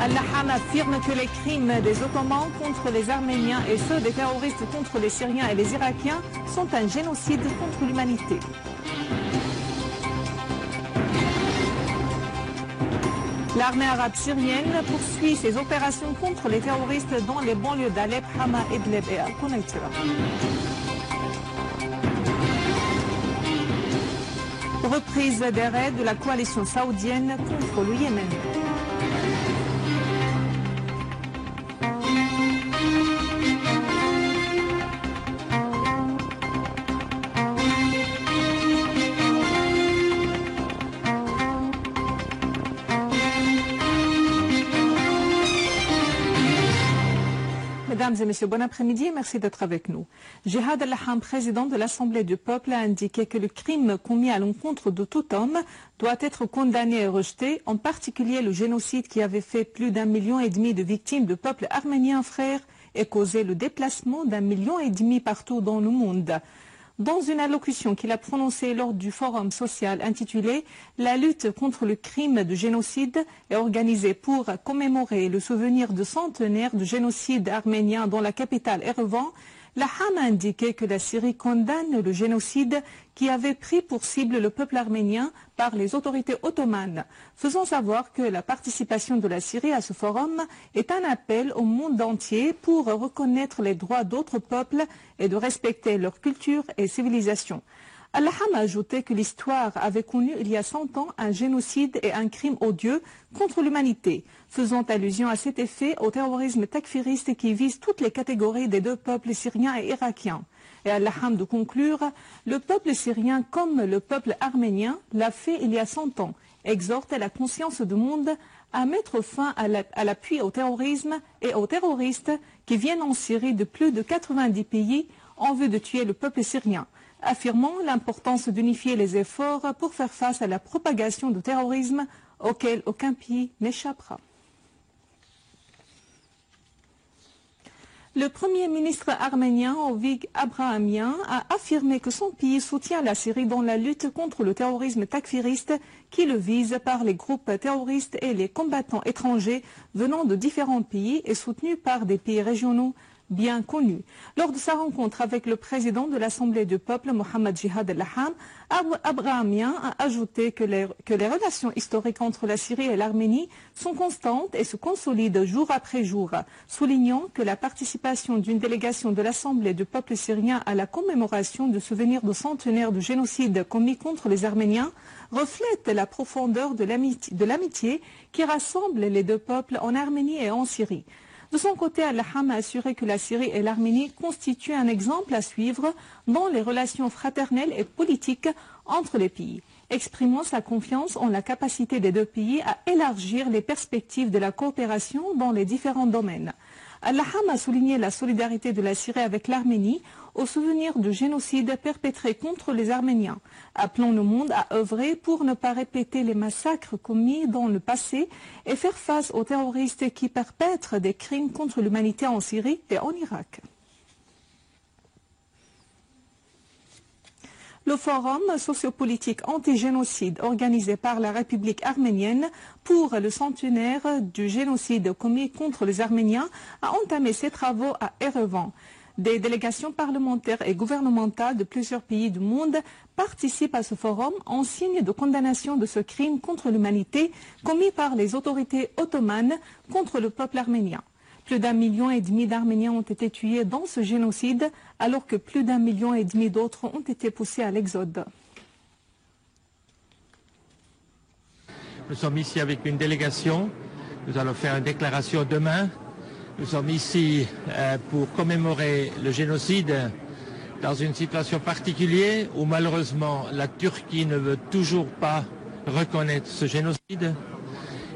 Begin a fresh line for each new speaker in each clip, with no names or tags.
Al-Laham affirme que les crimes des Ottomans contre les Arméniens et ceux des terroristes contre les Syriens et les Irakiens sont un génocide contre l'humanité. L'armée arabe syrienne poursuit ses opérations contre les terroristes dans les banlieues d'Alep, Hama, Idlib et Al-Qunaytira. Reprise des raids de la coalition saoudienne contre le Yémen. Mesdames et messieurs, bon après-midi et merci d'être avec nous. Jihad Al-Laham, président de l'Assemblée du peuple, a indiqué que le crime commis à l'encontre de tout homme doit être condamné et rejeté, en particulier le génocide qui avait fait plus d'1,5 million de victimes de peuple arménien frère et causé le déplacement d'1,5 million partout dans le monde. Dans une allocution qu'il a prononcée lors du forum social intitulé « La lutte contre le crime de génocide » est organisée pour commémorer le souvenir de centenaires de génocide arménien dans la capitale Erevan, Laham a indiqué que la Syrie condamne le génocide qui avait pris pour cible le peuple arménien par les autorités ottomanes, faisant savoir que la participation de la Syrie à ce forum est un appel au monde entier pour reconnaître les droits d'autres peuples et de respecter leur culture et civilisation. Al-Laham a ajouté que l'histoire avait connu il y a 100 ans un génocide et un crime odieux contre l'humanité, faisant allusion à cet effet au terrorisme takfiriste qui vise toutes les catégories des deux peuples syriens et irakiens. Et Al-Laham de conclure, le peuple syrien comme le peuple arménien l'a fait il y a 100 ans, exhorte la conscience du monde à mettre fin à l'appui au terrorisme et aux terroristes qui viennent en Syrie de plus de 90 pays en vue de tuer le peuple syrien, affirmant l'importance d'unifier les efforts pour faire face à la propagation du terrorisme auquel aucun pays n'échappera. Le premier ministre arménien, Ovig Abrahamian, a affirmé que son pays soutient la Syrie dans la lutte contre le terrorisme takfiriste qui le vise par les groupes terroristes et les combattants étrangers venant de différents pays et soutenus par des pays régionaux bien connu. Lors de sa rencontre avec le président de l'Assemblée du peuple, Mohamed Jihad Al-Laham, Abrahamian a ajouté que les relations historiques entre la Syrie et l'Arménie sont constantes et se consolident jour après jour, soulignant que la participation d'une délégation de l'Assemblée du peuple syrien à la commémoration du souvenir de centenaire de génocide commis contre les Arméniens reflète la profondeur de l'amitié qui rassemble les deux peuples en Arménie et en Syrie. De son côté, Al-Laham a assuré que la Syrie et l'Arménie constituent un exemple à suivre dans les relations fraternelles et politiques entre les pays, exprimant sa confiance en la capacité des deux pays à élargir les perspectives de la coopération dans les différents domaines. Al-Laham a souligné la solidarité de la Syrie avec l'Arménie au souvenir du génocide perpétré contre les Arméniens, appelant le monde à œuvrer pour ne pas répéter les massacres commis dans le passé et faire face aux terroristes qui perpètrent des crimes contre l'humanité en Syrie et en Irak. Le forum sociopolitique anti-génocide organisé par la République arménienne pour le centenaire du génocide commis contre les Arméniens a entamé ses travaux à Erevan. Des délégations parlementaires et gouvernementales de plusieurs pays du monde participent à ce forum en signe de condamnation de ce crime contre l'humanité commis par les autorités ottomanes contre le peuple arménien. Plus d'1,5 million d'Arméniens ont été tués dans ce génocide, alors que plus d'1,5 million d'autres ont été poussés à l'exode.
Nous sommes ici avec une délégation. Nous allons faire une déclaration demain. Nous sommes ici pour commémorer le génocide dans une situation particulière où malheureusement la Turquie ne veut toujours pas reconnaître ce génocide.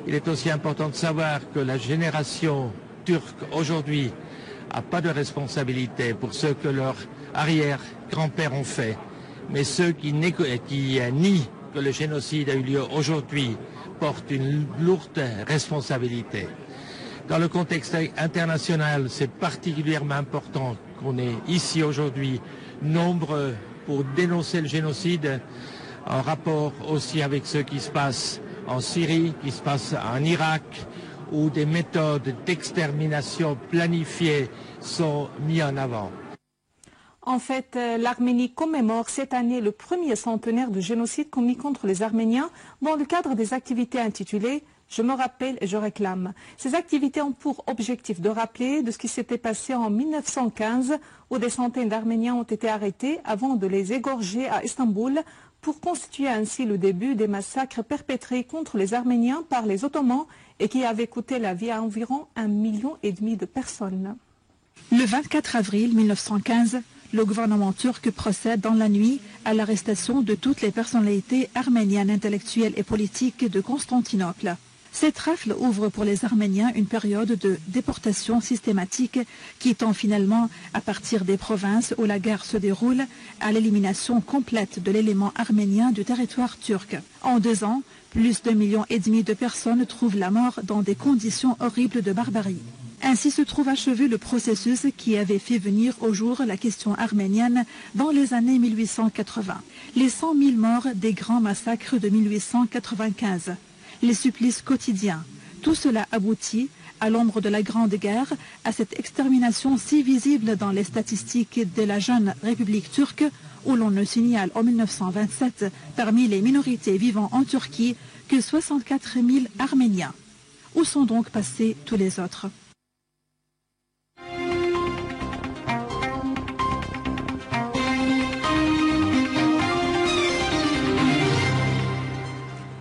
Il est aussi important de savoir que la génération turque aujourd'hui n'a pas de responsabilité pour ce que leurs arrière-grands-pères ont fait. Mais ceux qui nient que le génocide a eu lieu aujourd'hui portent une lourde responsabilité. Dans le contexte international, c'est particulièrement important qu'on est ici aujourd'hui nombreux pour dénoncer le génocide en rapport aussi avec ce qui se passe en Syrie, qui se passe en Irak, où des méthodes d'extermination planifiées sont mises en avant.
En fait, l'Arménie commémore cette année le premier centenaire du génocide commis contre les Arméniens dans le cadre des activités intitulées « Je me rappelle et je réclame ». Ces activités ont pour objectif de rappeler de ce qui s'était passé en 1915 où des centaines d'Arméniens ont été arrêtés avant de les égorger à Istanbul pour constituer ainsi le début des massacres perpétrés contre les Arméniens par les Ottomans et qui avaient coûté la vie à environ 1,5 million de personnes.
Le 24 avril 1915, le gouvernement turc procède dans la nuit à l'arrestation de toutes les personnalités arméniennes intellectuelles et politiques de Constantinople. Cette rafle ouvre pour les Arméniens une période de déportation systématique qui tend finalement, à partir des provinces où la guerre se déroule, à l'élimination complète de l'élément arménien du territoire turc. En 2 ans, plus d'1,5 million de personnes trouvent la mort dans des conditions horribles de barbarie. Ainsi se trouve achevé le processus qui avait fait venir au jour la question arménienne dans les années 1880. Les 100 000 morts des grands massacres de 1895. Les supplices quotidiens. Tout cela aboutit, à l'ombre de la Grande Guerre, à cette extermination si visible dans les statistiques de la jeune République turque, où l'on ne signale en 1927, parmi les minorités vivant en Turquie, que 64 000 Arméniens. Où sont donc passés tous les autres ?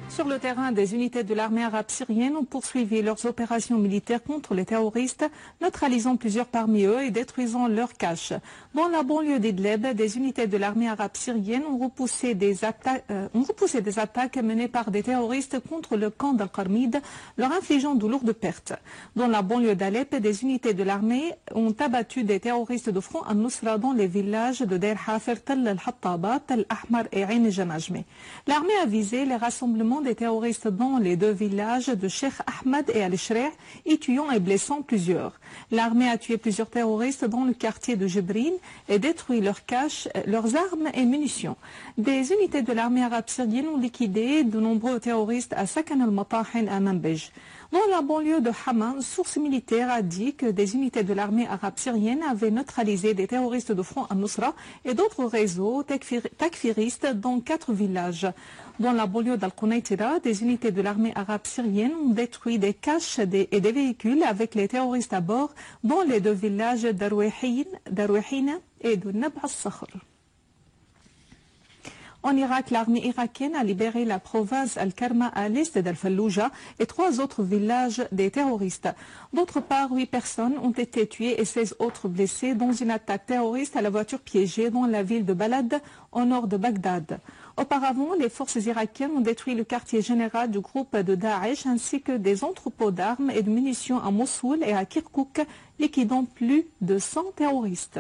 Sur le terrain, des unités de l'armée arabe syrienne ont poursuivi leurs opérations militaires contre les terroristes, neutralisant plusieurs parmi eux et détruisant leurs caches. Dans la banlieue d'Idlib, des unités de l'armée arabe syrienne ont repoussé des attaques menées par des terroristes contre le camp d'Al-Qarmid, leur infligeant de lourdes pertes. Dans la banlieue d'Alep, des unités de l'armée ont abattu des terroristes de Front al-Nusra dans les villages de Deir Hafer, Tel al-Hattaba, Tel Ahmar et Ain Jamajme. L'armée a visé les rassemblements des terroristes dans les 2 villages de Sheikh Ahmed et Al-Shreh, y tuant et blessant plusieurs. L'armée a tué plusieurs terroristes dans le quartier de Jibrin et détruit leurs caches, leurs armes et munitions. Des unités de l'armée arabe syrienne ont liquidé de nombreux terroristes à Sakan al-Matahin à Manbij. Dans la banlieue de Hama, une source militaire a dit que des unités de l'armée arabe syrienne avaient neutralisé des terroristes de Front al-Nusra et d'autres réseaux takfiristes dans 4 villages. Dans la banlieue d'Al-Qunaytira, des unités de l'armée arabe syrienne ont détruit des caches et des véhicules avec les terroristes à bord dans les 2 villages d'Arwehina et de Nab al-Sakhr. En Irak, l'armée irakienne a libéré la province Al-Karma à l'est d'Al-Fallujah et 3 autres villages des terroristes. D'autre part, 8 personnes ont été tuées et 16 autres blessées dans une attaque terroriste à la voiture piégée dans la ville de Balad, au nord de Bagdad. Auparavant, les forces irakiennes ont détruit le quartier général du groupe de Daesh ainsi que des entrepôts d'armes et de munitions à Mossoul et à Kirkouk, liquidant plus de 100 terroristes.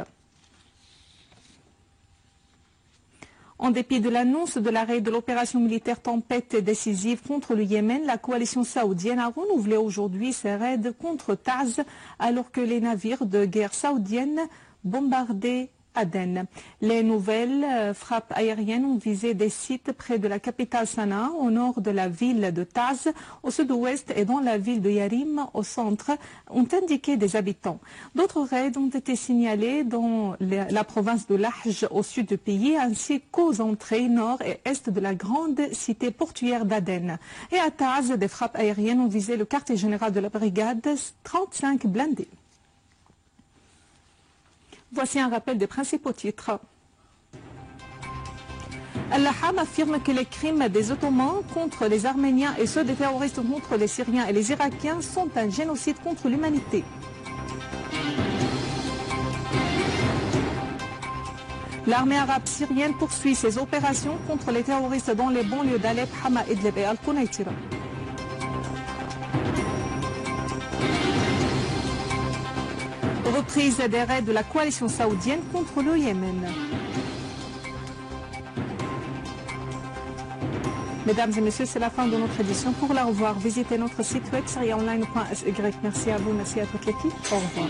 En dépit de l'annonce de l'arrêt de l'opération militaire Tempête décisive contre le Yémen, la coalition saoudienne a renouvelé aujourd'hui ses raids contre Taz alors que les navires de guerre saoudiennes bombardaient Aden. Les nouvelles frappes aériennes ont visé des sites près de la capitale Sanaa, au nord de la ville de Taz, au sud-ouest et dans la ville de Yarim, au centre, ont indiqué des habitants. D'autres raids ont été signalés dans la province de Lahj, au sud du pays, ainsi qu'aux entrées nord et est de la grande cité portuaire d'Aden. Et à Taz, des frappes aériennes ont visé le quartier général de la brigade, 35 blindés. Voici un rappel des principaux titres. Al-Laham affirme que les crimes des Ottomans contre les Arméniens et ceux des terroristes contre les Syriens et les Irakiens sont un génocide contre l'humanité. L'armée arabe syrienne poursuit ses opérations contre les terroristes dans les banlieues d'Alep, Hama, Idlib et Al-Qunaytira. Reprise des raids de la coalition saoudienne contre le Yémen. Mesdames et messieurs, c'est la fin de notre édition. Pour la revoir, visitez notre site web syriaonline.sy. Merci à vous, merci à toute l'équipe. Au revoir.